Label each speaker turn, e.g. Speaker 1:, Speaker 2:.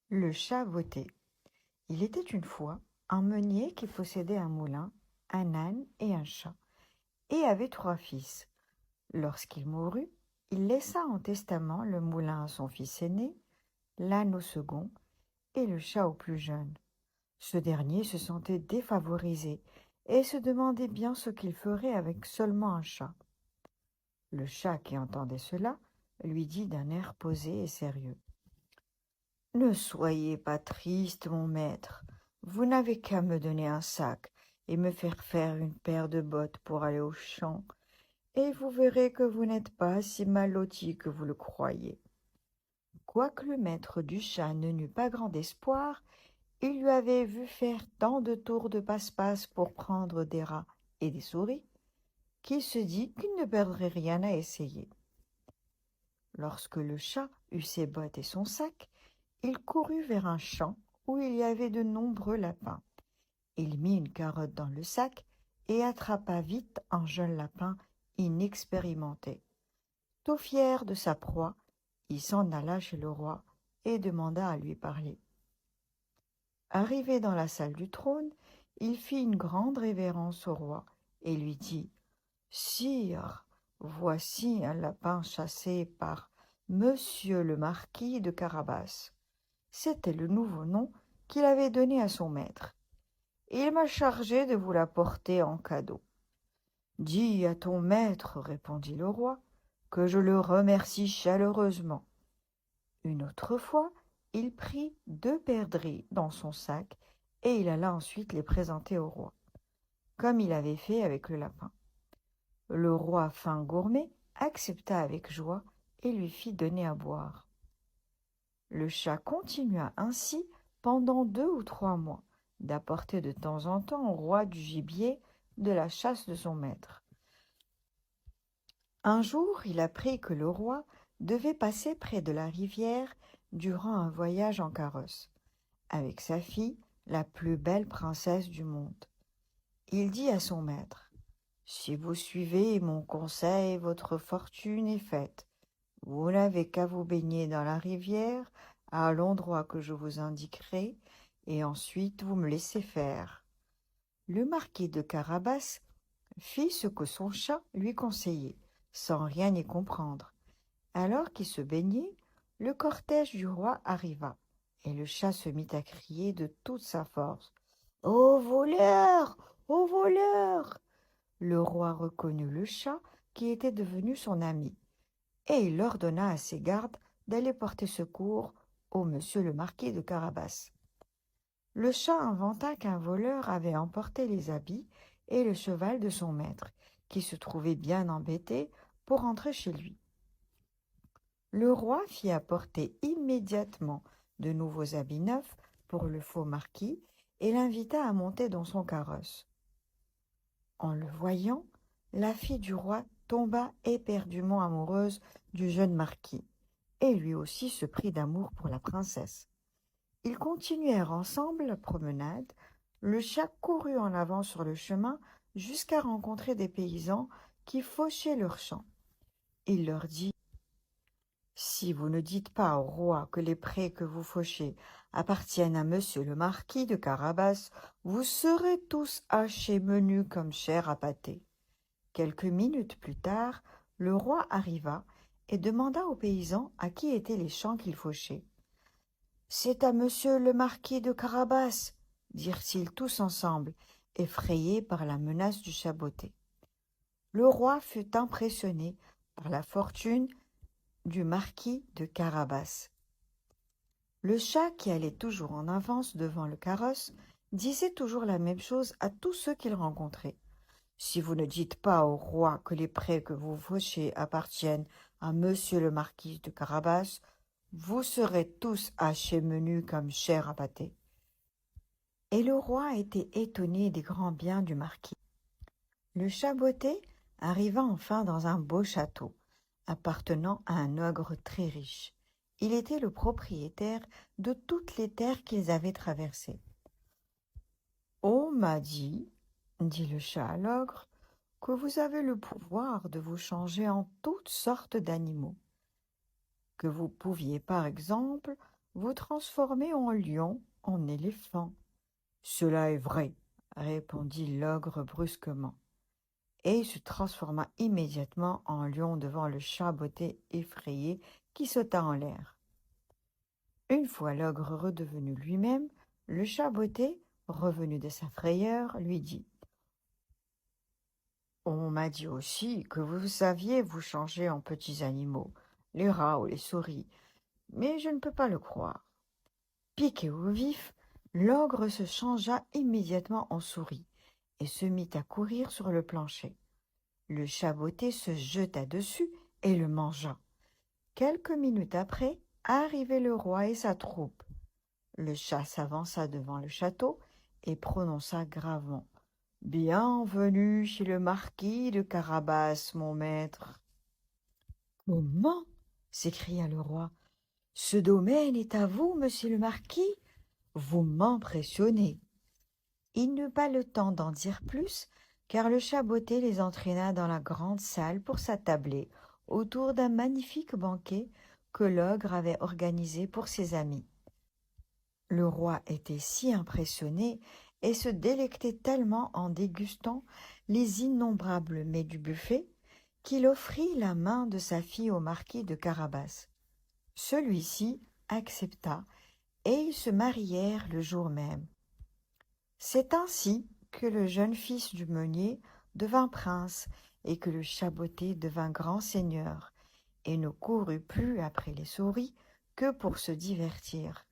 Speaker 1: Le chat botté. Il était une fois un meunier qui possédait un moulin, un âne et un chat, et avait 3 fils. Lorsqu'il mourut, il laissa en testament le moulin à son fils aîné, l'âne au second et le chat au plus jeune. Ce dernier se sentait défavorisé et se demandait bien ce qu'il ferait avec seulement un chat. Le chat, qui entendait cela, lui dit d'un air posé et sérieux: Ne soyez pas triste, mon maître. Vous n'avez qu'à me donner un sac et me faire faire une paire de bottes pour aller au champ, et vous verrez que vous n'êtes pas si mal loti que vous le croyez. Quoique le maître du chat ne n'eût pas grand espoir, il lui avait vu faire tant de tours de passe-passe pour prendre des rats et des souris, qu'il se dit qu'il ne perdrait rien à essayer. Lorsque le chat eut ses bottes et son sac, il courut vers un champ où il y avait de nombreux lapins. Il mit une carotte dans le sac et attrapa vite un jeune lapin inexpérimenté. Tout fier de sa proie, il s'en alla chez le roi et demanda à lui parler. Arrivé dans la salle du trône, il fit une grande révérence au roi et lui dit: Sire, voici un lapin chassé par Monsieur le marquis de Carabas. C'était le nouveau nom qu'il avait donné à son maître. Il m'a chargé de vous l'apporter en cadeau. Dis à ton maître, répondit le roi, que je le remercie chaleureusement. Une autre fois, il prit 2 perdrix dans son sac et il alla ensuite les présenter au roi, comme il avait fait avec le lapin. Le roi, fin gourmet, accepta avec joie et lui fit donner à boire. Le chat continua ainsi pendant 2 ou 3 mois, d'apporter de temps en temps au roi du gibier de la chasse de son maître. Un jour, il apprit que le roi devait passer près de la rivière durant un voyage en carrosse, avec sa fille, la plus belle princesse du monde. Il dit à son maître: Si vous suivez mon conseil, votre fortune est faite. Vous n'avez qu'à vous baigner dans la rivière, à l'endroit que je vous indiquerai, et ensuite vous me laissez faire. Le marquis de Carabas fit ce que son chat lui conseillait, sans rien y comprendre. Alors qu'il se baignait, le cortège du roi arriva, et le chat se mit à crier de toute sa force: Ô voleur! Ô voleur! Le roi reconnut le chat qui était devenu son ami, et il ordonna à ses gardes d'aller porter secours au monsieur le marquis de Carabas. Le chat inventa qu'un voleur avait emporté les habits et le cheval de son maître, qui se trouvait bien embêté pour rentrer chez lui. Le roi fit apporter immédiatement de nouveaux habits neufs pour le faux marquis et l'invita à monter dans son carrosse. En le voyant, la fille du roi tomba éperdument amoureuse du jeune marquis, et lui aussi se prit d'amour pour la princesse. Ils continuèrent ensemble la promenade. Le chat courut en avant sur le chemin jusqu'à rencontrer des paysans qui fauchaient leurs champs. Il leur dit: Si vous ne dites pas au roi que les prés que vous fauchez appartiennent à monsieur le marquis de Carabas, vous serez tous hachés menus comme chair à pâté. Quelques minutes plus tard, le roi arriva et demanda aux paysans à qui étaient les champs qu'ils fauchaient. C'est à monsieur le marquis de Carabas, dirent-ils tous ensemble, effrayés par la menace du chat botté. Le roi fut impressionné par la fortune du marquis de Carabas. Le chat, qui allait toujours en avance devant le carrosse, disait toujours la même chose à tous ceux qu'il rencontrait. Si vous ne dites pas au roi que les prés que vous fauchez appartiennent à monsieur le marquis de Carabas, vous serez tous hachés menus comme chair à pâté. Et le roi était étonné des grands biens du marquis. Le chat botté arriva enfin dans un beau château, appartenant à un ogre très riche. Il était le propriétaire de toutes les terres qu'ils avaient traversées. « On m'a dit, le chat à l'ogre, que vous avez le pouvoir de vous changer en toutes sortes d'animaux, que vous pouviez par exemple vous transformer en lion, en éléphant. Cela est vrai, répondit l'ogre brusquement, et il se transforma immédiatement en lion devant le chat botté effrayé qui sauta en l'air. Une fois l'ogre redevenu lui-même, le chat botté, revenu de sa frayeur, lui dit: On m'a dit aussi que vous saviez vous changer en petits animaux, les rats ou les souris, mais je ne peux pas le croire. Piqué au vif, l'ogre se changea immédiatement en souris et se mit à courir sur le plancher. Le chat botté se jeta dessus et le mangea. Quelques minutes après, arrivait le roi et sa troupe. Le chat s'avança devant le château et prononça gravement: Bienvenue chez le marquis de Carabas, mon maître. Comment? S'écria le roi. Ce domaine est à vous, monsieur le marquis? Vous m'impressionnez. Il n'eut pas le temps d'en dire plus, car le chat botté les entraîna dans la grande salle pour s'attabler autour d'un magnifique banquet que l'ogre avait organisé pour ses amis. Le roi était si impressionné et se délectait tellement en dégustant les innombrables mets du buffet qu'il offrit la main de sa fille au marquis de Carabas. Celui-ci accepta et ils se marièrent le jour même. C'est ainsi que le jeune fils du meunier devint prince et que le chat botté devint grand seigneur et ne courut plus après les souris que pour se divertir.